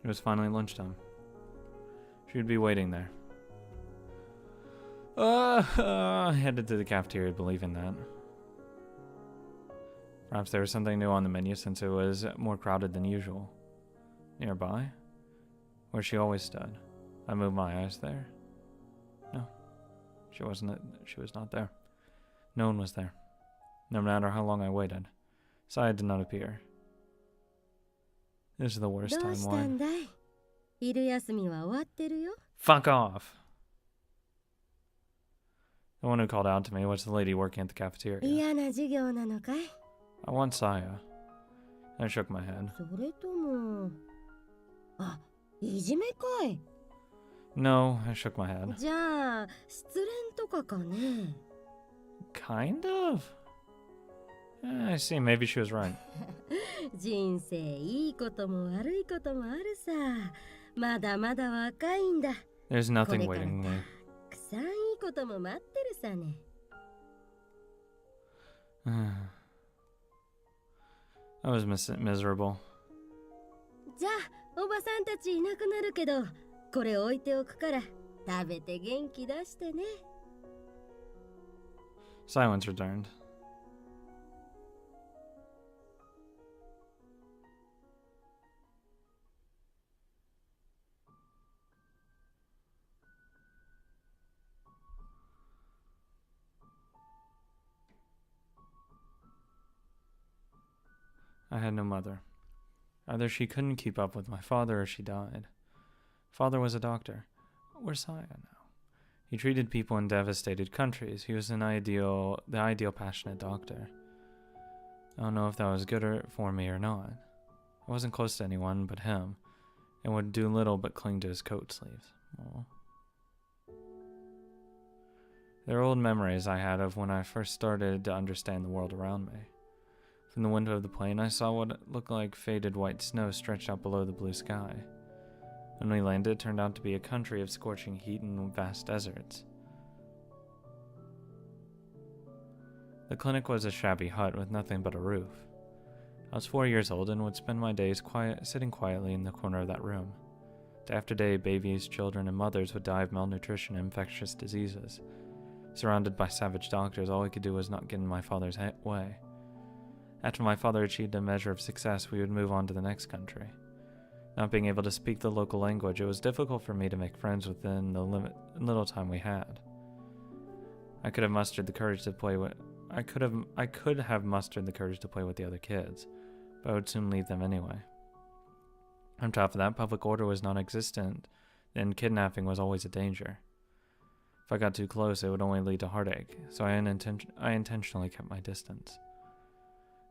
It was finally lunchtime. She would be waiting there. I headed to the cafeteria believing that. Perhaps there was something new on the menu since it was more crowded than usual. Nearby, where she always stood, I moved my eyes there. No, she was not there. No one was there. No matter how long I waited, Saya did not appear. This is the worst timeline. Fuck off! The one who called out to me was the lady working at the cafeteria. I want Saya. I shook my head. No, I shook my head. Kind of? I see, maybe she was right. There's nothing waiting me. I was miserable. Silence returned. I had no mother. Either she couldn't keep up with my father or she died. Father was a doctor. Where's Saya now? He treated people in devastated countries. He was the ideal passionate doctor. I don't know if that was good for me or not. I wasn't close to anyone but him, and would do little but cling to his coat sleeves. Aww. There are old memories I had of when I first started to understand the world around me. From the window of the plane, I saw what looked like faded white snow stretched out below the blue sky. When we landed, it turned out to be a country of scorching heat and vast deserts. The clinic was a shabby hut with nothing but a roof. I was 4 years old and would spend my days sitting quietly in the corner of that room. Day after day, babies, children, and mothers would die of malnutrition and infectious diseases. Surrounded by savage doctors, all I could do was not get in my father's way. After my father achieved a measure of success, we would move on to the next country. Not being able to speak the local language, it was difficult for me to make friends within the little time we had. I could have mustered the courage to play with the other kids, but I would soon leave them anyway. On top of that, public order was non-existent, and kidnapping was always a danger. If I got too close, it would only lead to heartache, so I intentionally kept my distance.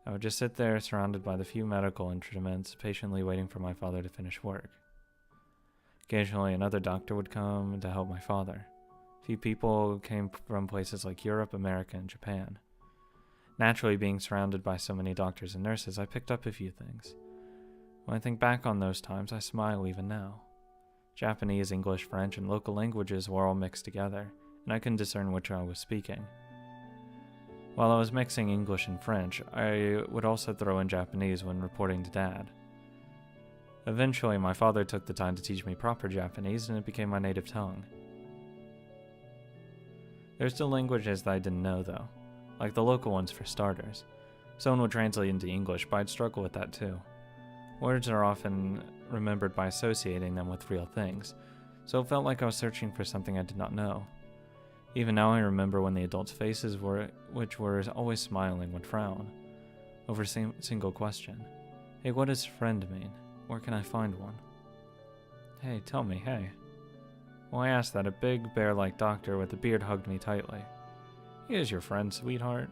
I would just sit there, surrounded by the few medical instruments, patiently waiting for my father to finish work. Occasionally, another doctor would come to help my father. Few people came from places like Europe, America, and Japan. Naturally, being surrounded by so many doctors and nurses, I picked up a few things. When I think back on those times, I smile even now. Japanese, English, French, and local languages were all mixed together, and I couldn't discern which I was speaking. While I was mixing English and French, I would also throw in Japanese when reporting to Dad. Eventually, my father took the time to teach me proper Japanese, and it became my native tongue. There are still languages that I didn't know, though, like the local ones for starters. Someone would translate into English, but I'd struggle with that too. Words are often remembered by associating them with real things, so it felt like I was searching for something I did not know. Even now I remember when the adults' faces which were always smiling, would frown over a single question. Hey, what does friend mean? Where can I find one? Hey, tell me, hey. Well, I asked that, a big bear-like doctor with a beard hugged me tightly. He is your friend, sweetheart.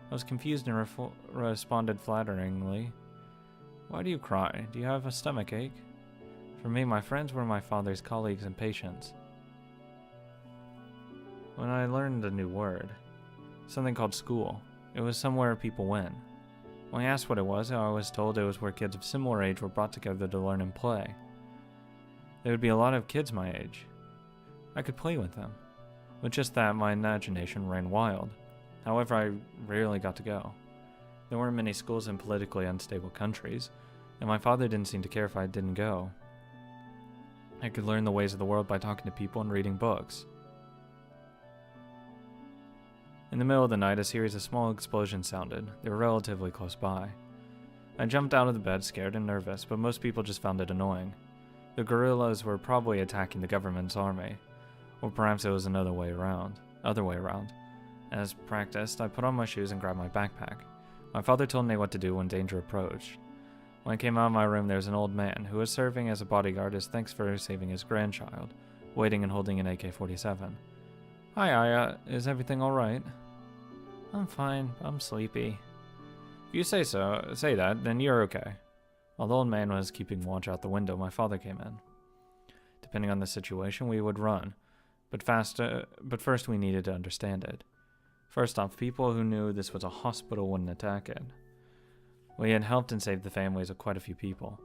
I was confused and responded flatteringly. Why do you cry? Do you have a stomach ache? For me, my friends were my father's colleagues and patients. When I learned a new word, something called school, it was somewhere people went. When I asked what it was, I was told it was where kids of similar age were brought together to learn and play. There would be a lot of kids my age. I could play with them. With just that, my imagination ran wild. However, I rarely got to go. There weren't many schools in politically unstable countries, and my father didn't seem to care if I didn't go. I could learn the ways of the world by talking to people and reading books. In the middle of the night, a series of small explosions sounded. They were relatively close by. I jumped out of the bed, scared and nervous, but most people just found it annoying. The guerrillas were probably attacking the government's army, or perhaps it was other way around. As practiced, I put on my shoes and grabbed my backpack. My father told me what to do when danger approached. When I came out of my room, there was an old man who was serving as a bodyguard as thanks for saving his grandchild, waiting and holding an AK-47. "Hi, Aya. Is everything alright?" "I'm fine. I'm sleepy." "If you say that, then you're okay." While the old man was keeping watch out the window, my father came in. Depending on the situation, we would run, but first we needed to understand it. First off, people who knew this was a hospital wouldn't attack it. We had helped and saved the families of quite a few people.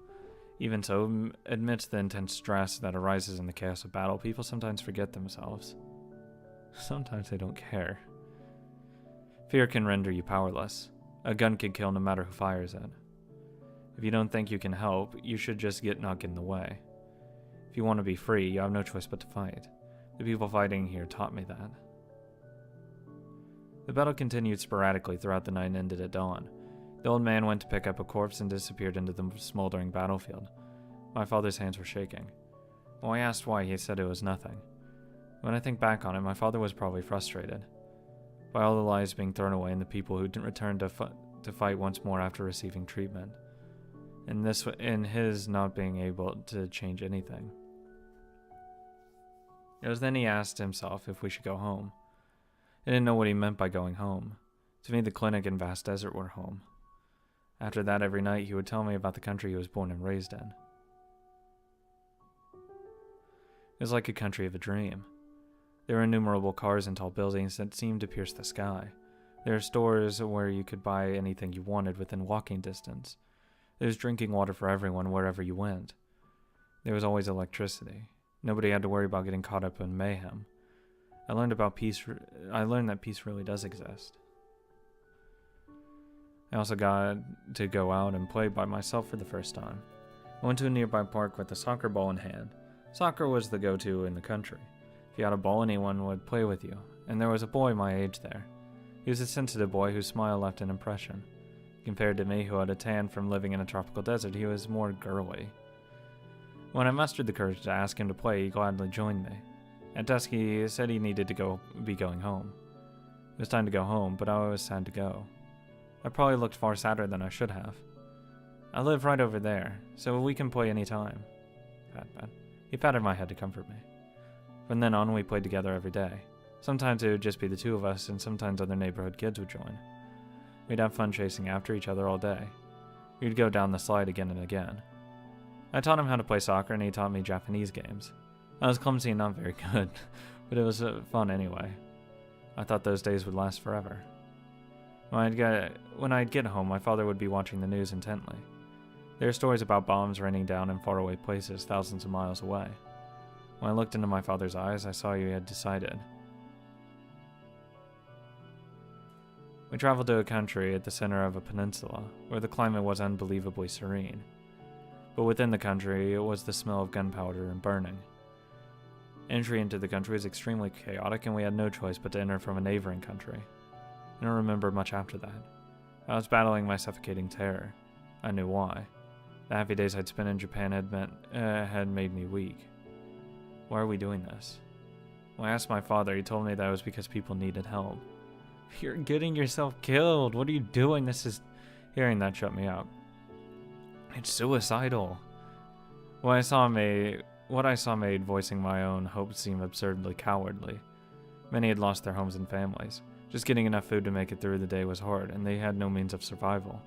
Even so, amidst the intense stress that arises in the chaos of battle, people sometimes forget themselves. Sometimes they don't care. Fear can render you powerless. A gun can kill no matter who fires it. If you don't think you can help, you should just not get in the way. If you want to be free, you have no choice but to fight. The people fighting here taught me that. The battle continued sporadically throughout the night and ended at dawn. The old man went to pick up a corpse and disappeared into the smoldering battlefield. My father's hands were shaking. When I asked why, he said it was nothing. When I think back on it, my father was probably frustrated by all the lives being thrown away and the people who didn't return to fight once more after receiving treatment, and his not being able to change anything. It was then he asked himself if we should go home. I didn't know what he meant by going home. To me, the clinic and vast desert were home. After that, every night he would tell me about the country he was born and raised in. It was like a country of a dream. There were innumerable cars and tall buildings that seemed to pierce the sky. There were stores where you could buy anything you wanted within walking distance. There was drinking water for everyone wherever you went. There was always electricity. Nobody had to worry about getting caught up in mayhem. I learned that peace really does exist. I also got to go out and play by myself for the first time. I went to a nearby park with a soccer ball in hand. Soccer was the go-to in the country. If you had a ball, anyone would play with you, and there was a boy my age there. He was a sensitive boy whose smile left an impression. Compared to me, who had a tan from living in a tropical desert, he was more girly. When I mustered the courage to ask him to play, he gladly joined me. At dusk, he said he needed to be going home. It was time to go home, but I was sad to go. I probably looked far sadder than I should have. "I live right over there, so we can play any time." Pat. He patted my head to comfort me. From then on, we played together every day. Sometimes it would just be the two of us, and sometimes other neighborhood kids would join. We'd have fun chasing after each other all day. We'd go down the slide again and again. I taught him how to play soccer, and he taught me Japanese games. I was clumsy and not very good, but it was fun anyway. I thought those days would last forever. When I'd get home, my father would be watching the news intently. There were stories about bombs raining down in faraway places thousands of miles away. When I looked into my father's eyes, I saw he had decided. We traveled to a country at the center of a peninsula, where the climate was unbelievably serene. But within the country, it was the smell of gunpowder and burning. Entry into the country was extremely chaotic, and we had no choice but to enter from a neighboring country. I don't remember much after that. I was battling my suffocating terror. I knew why. The happy days I'd spent in Japan had made me weak. Why are we doing this? When I asked my father, he told me that it was because people needed help. "You're getting yourself killed. What are you doing? Hearing that shut me up. It's suicidal. What I saw made voicing my own hopes seem absurdly cowardly. Many had lost their homes and families. Just getting enough food to make it through the day was hard, and they had no means of survival.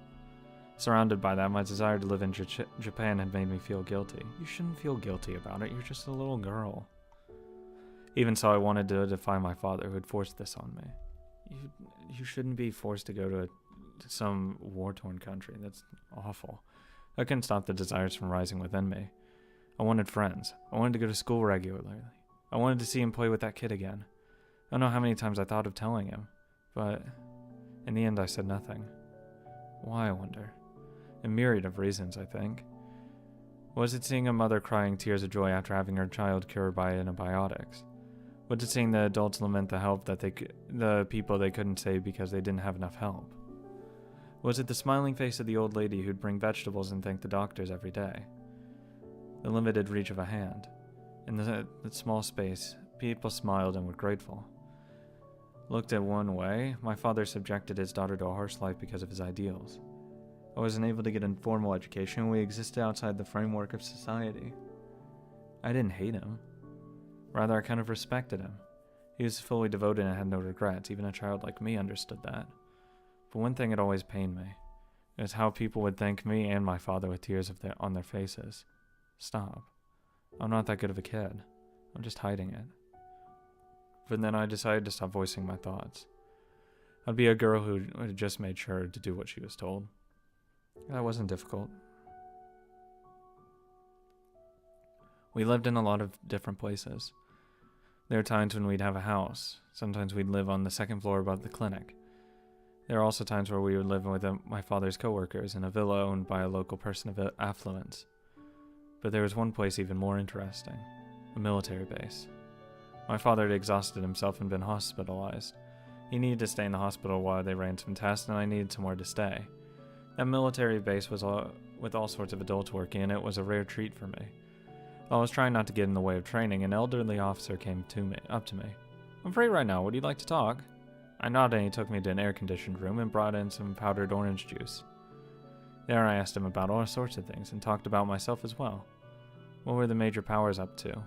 Surrounded by that, my desire to live in Japan had made me feel guilty. You shouldn't feel guilty about it. You're just a little girl. Even so, I wanted to defy my father, who had forced this on me. You shouldn't be forced to go to some war-torn country. That's awful. I couldn't stop the desires from rising within me. I wanted friends. I wanted to go to school regularly. I wanted to see him play with that kid again. I don't know how many times I thought of telling him, but in the end I said nothing. Why, I wonder? A myriad of reasons, I think. Was it seeing a mother crying tears of joy after having her child cured by antibiotics? Was it seeing the adults lament the people they couldn't save because they didn't have enough help? Was it the smiling face of the old lady who'd bring vegetables and thank the doctors every day? The limited reach of a hand. In the small space, people smiled and were grateful. Looked at one way, my father subjected his daughter to a harsh life because of his ideals. I wasn't able to get a formal education, and we existed outside the framework of society. I didn't hate him. Rather, I kind of respected him. He was fully devoted and had no regrets. Even a child like me understood that. But one thing had always pained me. It was how people would thank me and my father with tears on their faces. Stop. I'm not that good of a kid. I'm just hiding it. But then I decided to stop voicing my thoughts. I'd be a girl who just made sure to do what she was told. That wasn't difficult. We lived in a lot of different places. There were times when we'd have a house. Sometimes we'd live on the second floor above the clinic. There were also times where we would live with my father's coworkers in a villa owned by a local person of affluence. But there was one place even more interesting, a military base. My father had exhausted himself and been hospitalized. He needed to stay in the hospital while they ran some tests, and I needed somewhere to stay. That military base was with all sorts of adults working, and it was a rare treat for me. I was trying not to get in the way of training. An elderly officer came up to me. "I'm free right now. Would you like to talk?" I nodded, and he took me to an air-conditioned room and brought in some powdered orange juice. There I asked him about all sorts of things and talked about myself as well. What were the major powers up to?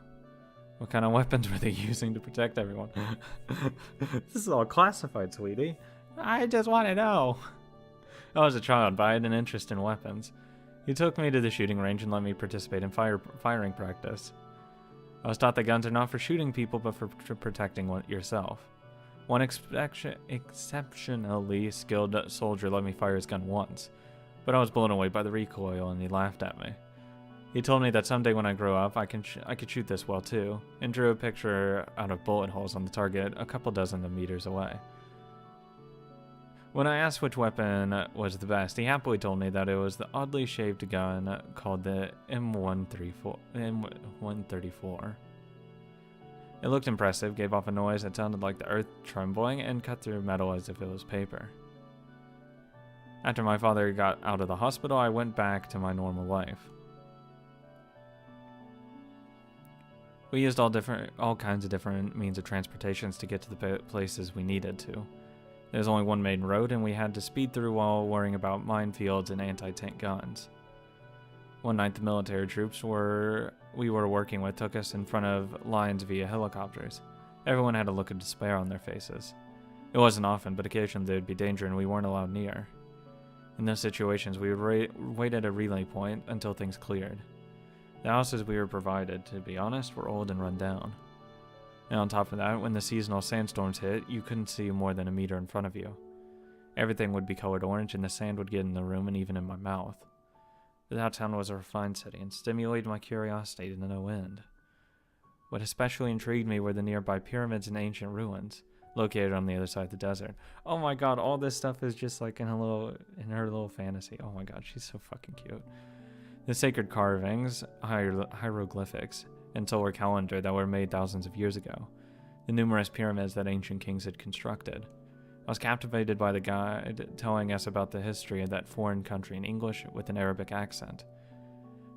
What kind of weapons were they using to protect everyone? This is all classified, sweetie. I just want to know. I was a child, but I had an interest in weapons. He took me to the shooting range and let me participate in firing practice. I was taught that guns are not for shooting people, but for protecting yourself. One exceptionally skilled soldier let me fire his gun once, but I was blown away by the recoil, and he laughed at me. He told me that someday when I grow up, I could shoot this well too, and drew a picture out of bullet holes on the target a couple dozen of meters away. When I asked which weapon was the best, he happily told me that it was the oddly shaped gun called the M134. It looked impressive, gave off a noise that sounded like the earth trembling, and cut through metal as if it was paper. After my father got out of the hospital, I went back to my normal life. We used all kinds of different means of transportations to get to the places we needed to. There was only one main road, and we had to speed through while worrying about minefields and anti-tank guns. One night, the military troops we were working with took us in front of lines via helicopters. Everyone had a look of despair on their faces. It wasn't often, but occasionally there would be danger and we weren't allowed near. In those situations, we would wait at a relay point until things cleared. The houses we were provided, to be honest, were old and run down. And on top of that, when the seasonal sandstorms hit, you couldn't see more than a meter in front of you. Everything would be colored orange, and the sand would get in the room and even in my mouth. But that town was a refined city and stimulated my curiosity to no end. What especially intrigued me were the nearby pyramids and ancient ruins, located on the other side of the desert. Oh my god, all this stuff is just like in her little fantasy. Oh my god, she's so fucking cute. The sacred carvings, hieroglyphics, and solar calendar that were made thousands of years ago. The numerous pyramids that ancient kings had constructed. I was captivated by the guide telling us about the history of that foreign country in English with an Arabic accent.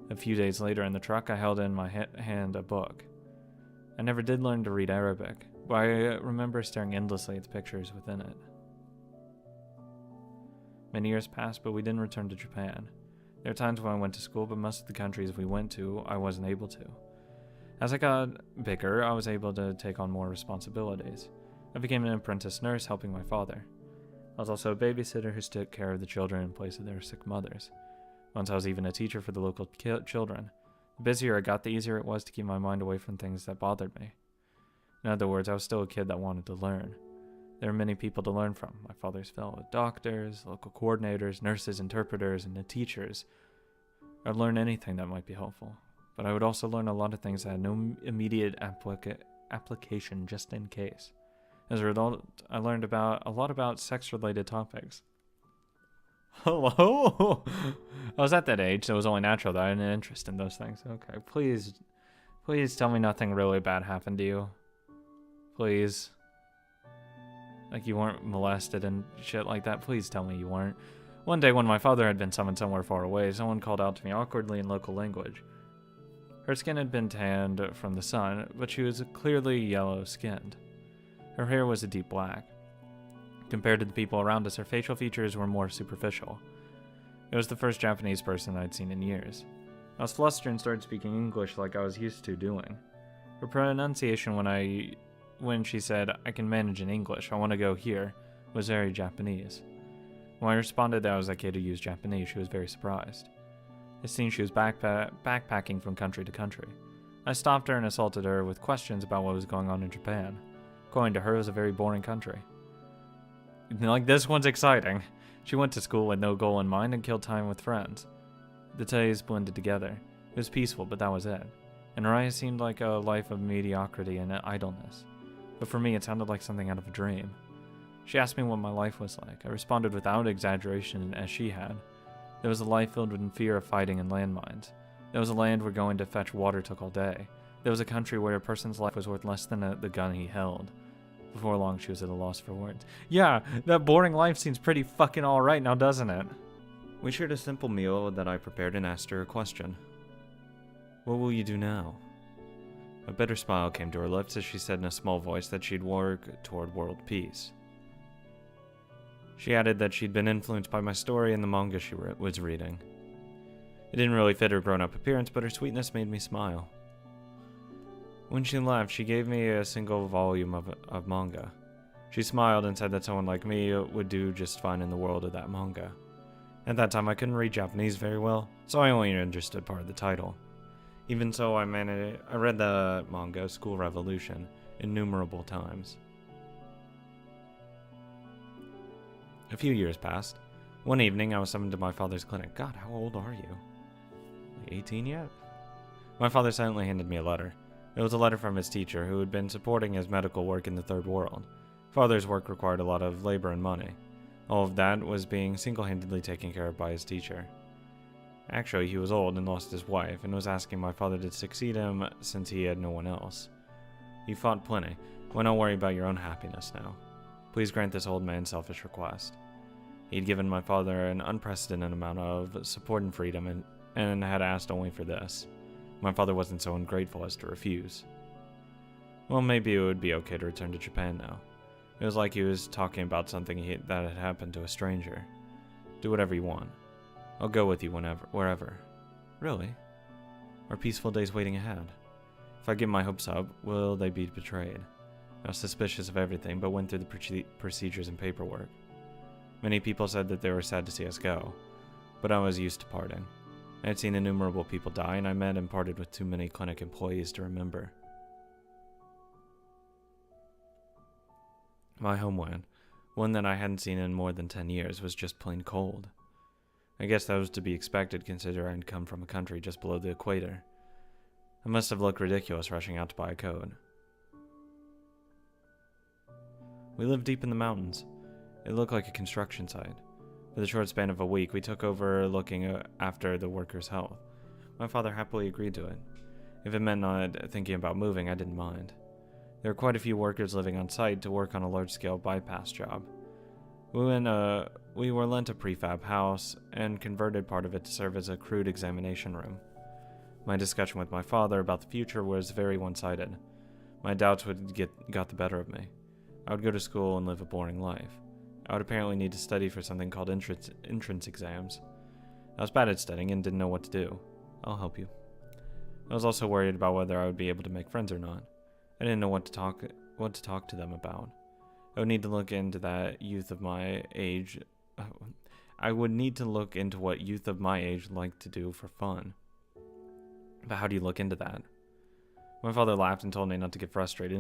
A few days later in the truck, I held in my hand a book. I never did learn to read Arabic, but I remember staring endlessly at the pictures within it. Many years passed, but we didn't return to Japan. There were times when I went to school, but most of the countries we went to, I wasn't able to. As I got bigger, I was able to take on more responsibilities. I became an apprentice nurse helping my father. I was also a babysitter who took care of the children in place of their sick mothers. Once I was even a teacher for the local children. The busier I got, the easier it was to keep my mind away from things that bothered me. In other words, I was still a kid that wanted to learn. There were many people to learn from. My father's fellow doctors, local coordinators, nurses, interpreters, and the teachers. I'd learn anything that might be helpful. But I would also learn a lot of things that had no immediate application just in case. As a result, I learned a lot about sex-related topics. Hello? I was at that age, so it was only natural that I had an interest in those things. Okay, please tell me nothing really bad happened to you. Please. Like you weren't molested and shit like that. Please tell me you weren't. One day when my father had been summoned somewhere far away, someone called out to me awkwardly in local language. Her skin had been tanned from the sun, but she was clearly yellow-skinned. Her hair was a deep black. Compared to the people around us, her facial features were more superficial. It was the first Japanese person I'd seen in years. I was flustered and started speaking English like I was used to doing. Her pronunciation when she said, "I can manage in English, I want to go here," was very Japanese. When I responded that I was okay to use Japanese, she was very surprised. It seemed she was backpacking from country to country. I stopped her and assaulted her with questions about what was going on in Japan. According to her, it was a very boring country. Like, this one's exciting. She went to school with no goal in mind and killed time with friends. The days blended together. It was peaceful, but that was it. And her eyes seemed like a life of mediocrity and idleness. But for me, it sounded like something out of a dream. She asked me what my life was like. I responded without exaggeration as she had. There was a life filled with fear of fighting and landmines. There was a land where going to fetch water took all day. There was a country where a person's life was worth less than the gun he held. Before long, she was at a loss for words. Yeah, that boring life seems pretty fucking alright now, doesn't it? We shared a simple meal that I prepared and asked her a question. What will you do now? A bitter smile came to her lips as she said in a small voice that she'd work toward world peace. She added that she'd been influenced by my story and the manga she was reading. It didn't really fit her grown-up appearance, but her sweetness made me smile. When she left, she gave me a single volume of manga. She smiled and said that someone like me would do just fine in the world of that manga. At that time, I couldn't read Japanese very well, so I only understood part of the title. Even so, I read the manga School Revolution innumerable times. A few years passed. One evening, I was summoned to my father's clinic. God, how old are you? Like 18 yet? My father silently handed me a letter. It was a letter from his teacher, who had been supporting his medical work in the Third World. Father's work required a lot of labor and money. All of that was being single-handedly taken care of by his teacher. Actually, he was old and lost his wife, and was asking my father to succeed him since he had no one else. He fought plenty. Why not worry about your own happiness now? Please grant this old man's selfish request. He'd given my father an unprecedented amount of support and freedom, and had asked only for this. My father wasn't so ungrateful as to refuse. Well, maybe it would be okay to return to Japan now. It was like he was talking about something that had happened to a stranger. Do whatever you want. I'll go with you wherever. Really? Are peaceful days waiting ahead? If I get my hopes up, will they be betrayed? I was suspicious of everything, but went through the procedures and paperwork. Many people said that they were sad to see us go, but I was used to parting. I had seen innumerable people die, and I met and parted with too many clinic employees to remember. My homeland, one that I hadn't seen in more than 10 years, was just plain cold. I guess that was to be expected, considering I'd come from a country just below the equator. I must have looked ridiculous rushing out to buy a coat. We lived deep in the mountains. It looked like a construction site. For the short span of a week, we took over looking after the workers' health. My father happily agreed to it. If it meant not thinking about moving, I didn't mind. There were quite a few workers living on site to work on a large-scale bypass job. We were lent a prefab house and converted part of it to serve as a crude examination room. My discussion with my father about the future was very one-sided. My doubts got the better of me. I would go to school and live a boring life. I would apparently need to study for something called entrance exams. I was bad at studying and didn't know what to do. I'll help you. I was also worried about whether I would be able to make friends or not. I didn't know what to talk to them about. I would need to look into that youth of my age. I would need to look into what youth of my age like to do for fun. But how do you look into that? My father laughed and told me not to get frustrated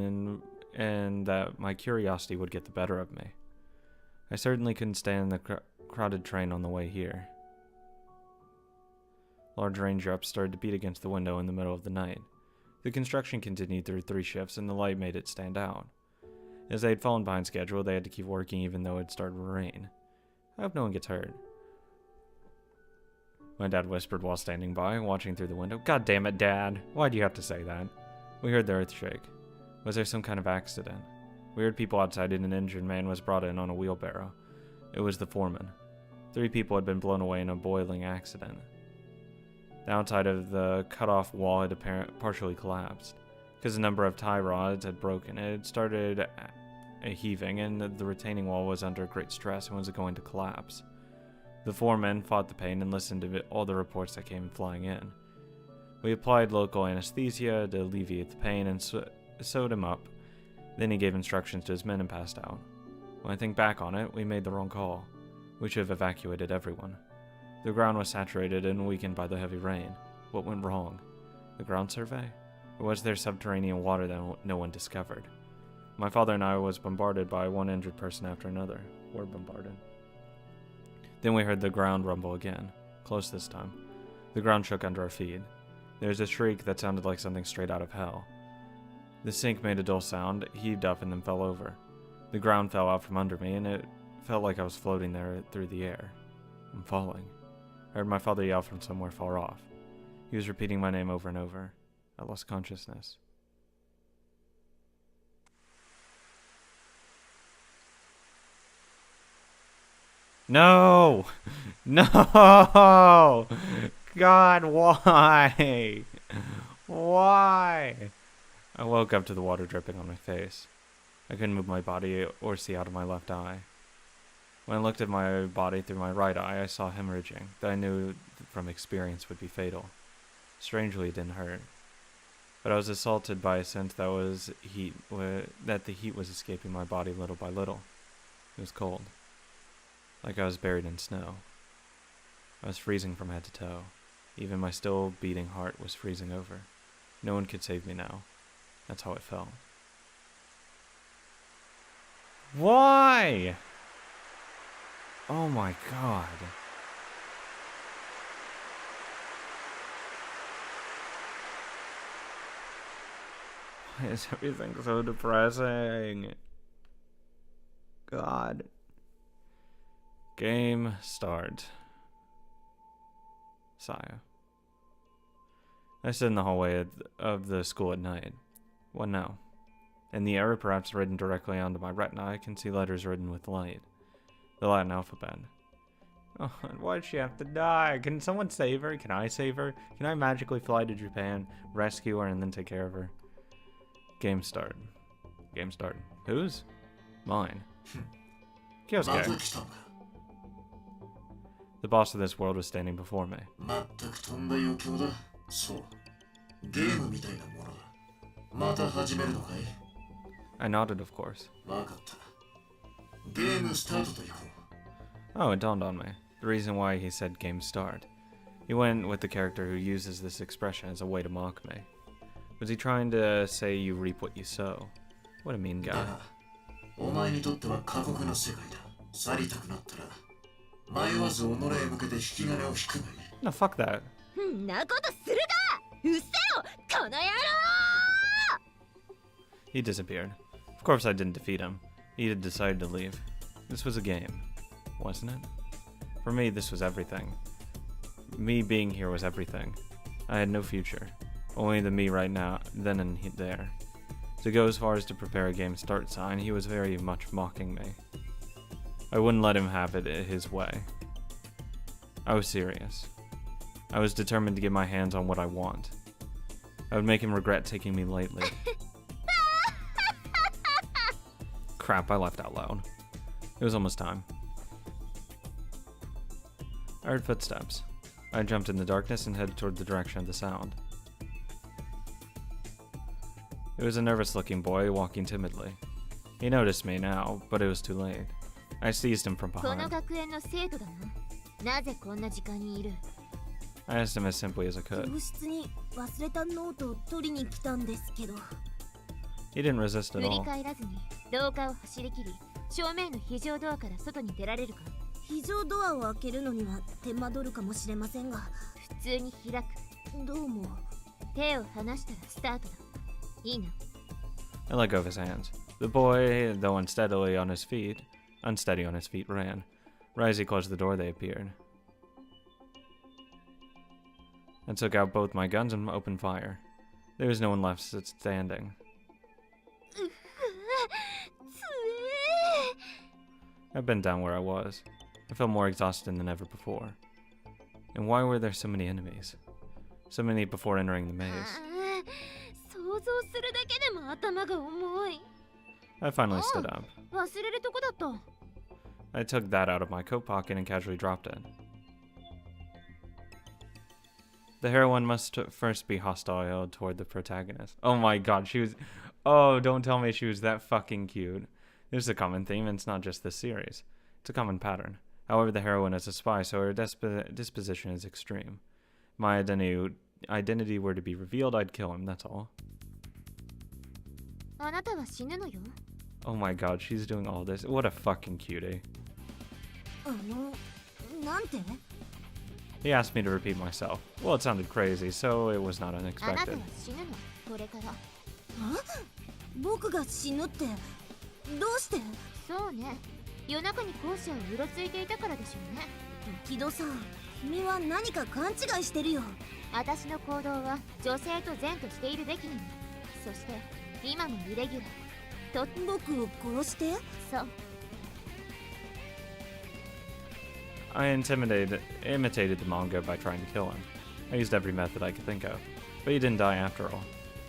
and that my curiosity would get the better of me. I certainly couldn't stand the crowded train on the way here. Large raindrops started to beat against the window in the middle of the night. The construction continued through 3 shifts, and the light made it stand out. As they had fallen behind schedule, they had to keep working even though it started to rain. I hope no one gets hurt. My dad whispered while standing by, watching through the window. God damn it, Dad. Why'd you have to say that? We heard the earth shake. Was there some kind of accident? We heard people outside and an injured man was brought in on a wheelbarrow. It was the foreman. 3 people had been blown away in a boiling accident. The outside of the cut-off wall had partially collapsed. Because a number of tie rods had broken, it had started heaving, and the retaining wall was under great stress and was going to collapse. The foreman fought the pain and listened to all the reports that came flying in. We applied local anesthesia to alleviate the pain and sewed him up. Then he gave instructions to his men and passed out. When I think back on it, we made the wrong call. We should have evacuated everyone. The ground was saturated and weakened by the heavy rain. What went wrong? The ground survey? Or was there subterranean water that no one discovered? My father and I was bombarded by one injured person after another. Were bombarded. Then we heard the ground rumble again. Close this time. The ground shook under our feet. There was a shriek that sounded like something straight out of hell. The sink made a dull sound, heaved up, and then fell over. The ground fell out from under me, and it felt like I was floating there through the air. I'm falling. I heard my father yell from somewhere far off. He was repeating my name over and over. I lost consciousness. No! No! God, why? Why? I woke up to the water dripping on my face. I couldn't move my body or see out of my left eye. When I looked at my body through my right eye, I saw hemorrhaging that I knew from experience would be fatal. Strangely, it didn't hurt. But I was assaulted by a sense that the heat was escaping my body little by little. It was cold. Like I was buried in snow. I was freezing from head to toe. Even my still beating heart was freezing over. No one could save me now. That's how it felt. Why? Oh my god. Why is everything so depressing? God. Game start. Saya. I stood in the hallway of the school at night. What now? In the error, perhaps written directly onto my retina, I can see letters written with light. The Latin alphabet. Oh, why'd she have to die? Can someone save her? Can I save her? Can I magically fly to Japan, rescue her, and then take care of her? Game start. Game start. Whose? Mine. Kyosuke. The boss of this world was standing before me. I nodded, of course. Oh, it dawned on me. The reason why he said game start. He went with the character who uses this expression as a way to mock me. Was he trying to say you reap what you sow? What a mean guy. No, fuck that. He disappeared. Of course I didn't defeat him. He had decided to leave. This was a game, wasn't it? For me, this was everything. Me being here was everything. I had no future. Only the me right now, then and there. To go as far as to prepare a game start sign, he was very much mocking me. I wouldn't let him have it his way. I was serious. I was determined to get my hands on what I want. I would make him regret taking me lightly. Crap, I laughed out loud. It was almost time. I heard footsteps. I jumped in the darkness and headed toward the direction of the sound. It was a nervous-looking boy walking timidly. He noticed me now, but it was too late. I seized him from behind. I asked him as simply as I could. He didn't resist at all. I let go of his hands. The boy, though unsteady on his feet, ran. Right as he closed the door, they appeared. I took out both my guns and opened fire. There was no one left standing. I've been down where I was. I felt more exhausted than ever before. And why were there so many enemies? So many before entering the maze. I finally stood up. I took that out of my coat pocket and casually dropped it. The heroine must first be hostile toward the protagonist. Oh my god, she was... Oh, don't tell me she was that fucking cute. This is a common theme, and it's not just this series. It's a common pattern. However, the heroine is a spy, so her disposition is extreme. If my identity were to be revealed, I'd kill him, that's all. Oh my god, she's doing all this. What a fucking cutie. He asked me to repeat myself. Well, it sounded crazy, so it was not unexpected. I imitated the manga by trying to kill him. I used every method I could think of, but he didn't die after all,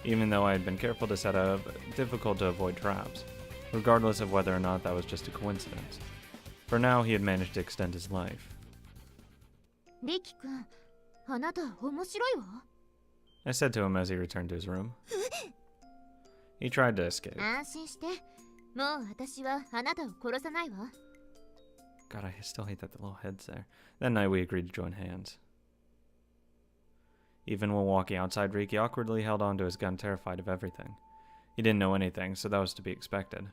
even though I had been careful to set up difficult to avoid traps, regardless of whether or not that was just a coincidence. For now, he had managed to extend his life. I said to him as he returned to his room. He tried to escape. God, I still hate that the little head's there. That night we agreed to join hands. Even when walking outside, Riki awkwardly held onto his gun, terrified of everything. He didn't know anything, so that was to be expected.